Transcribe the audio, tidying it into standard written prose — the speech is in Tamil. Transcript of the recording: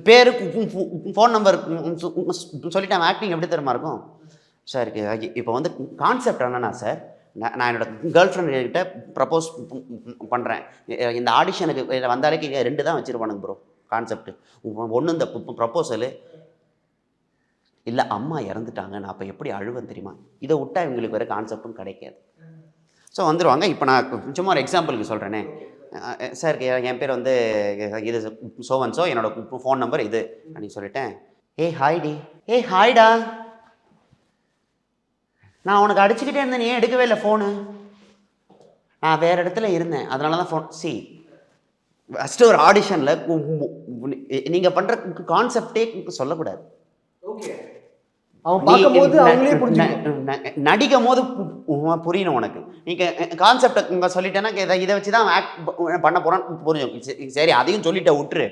பேர் ஃபோன் நம்பர் சொல்லிட்டு அவன் ஆக்டிங் எப்படி தெரியுமா இருக்கும் சார். இப்போ வந்து கான்செப்ட் என்னன்னா சார், நான் என்னோட கேர்ள் ஃப்ரெண்ட்கிட்ட ப்ரப்போஸ் பண்ணுறேன். இந்த ஆடிஷனுக்கு வந்தாலே 2 தான் வச்சுருப்பானுங்க ப்ரோ கான்செப்ட். ஒன்று இந்த ப்ரப்போசலு, இல்லை அம்மா இறந்துட்டாங்க நான் அப்போ எப்படி அழுவேன் தெரியுமா. இதை விட்டா இவங்களுக்கு வேறு கான்செப்டும் கிடைக்காது. ஸோ வந்துடுவாங்க. இப்போ நான் சும்மா ஒரு எக்ஸாம்பிளுக்கு சொல்கிறேனே சார், என் பேர் வந்து இது சோவன்ஸோ, என்னோட ஃபோன் நம்பர் இது அப்படின்னு சொல்லிட்டேன். ஹாய்டி. ஹாய்டா, நான் உனக்கு அடிச்சுக்கிட்டே இருந்தேன், நீ ஏன் எடுக்கவே இல்லை ஃபோனு? நான் வேறு இடத்துல இருந்தேன், அதனால தான் ஃபோன். ஃபஸ்ட்டு ஒரு ஆடிஷனில் நீங்கள் பண்ணுற கான்செப்டே சொல்லக்கூடாது. அவன் பார்க்கும்போது அவங்களே நடிக்கும் போது புரியணும் உனக்கு. நீங்கள் கான்செப்டை சொல்லிட்டேன்னா இதை வச்சு தான் ஆக்ட் பண்ண போகிறான்னு புரியும். சரி, அதையும் சொல்லிட்ட விட்டுரு.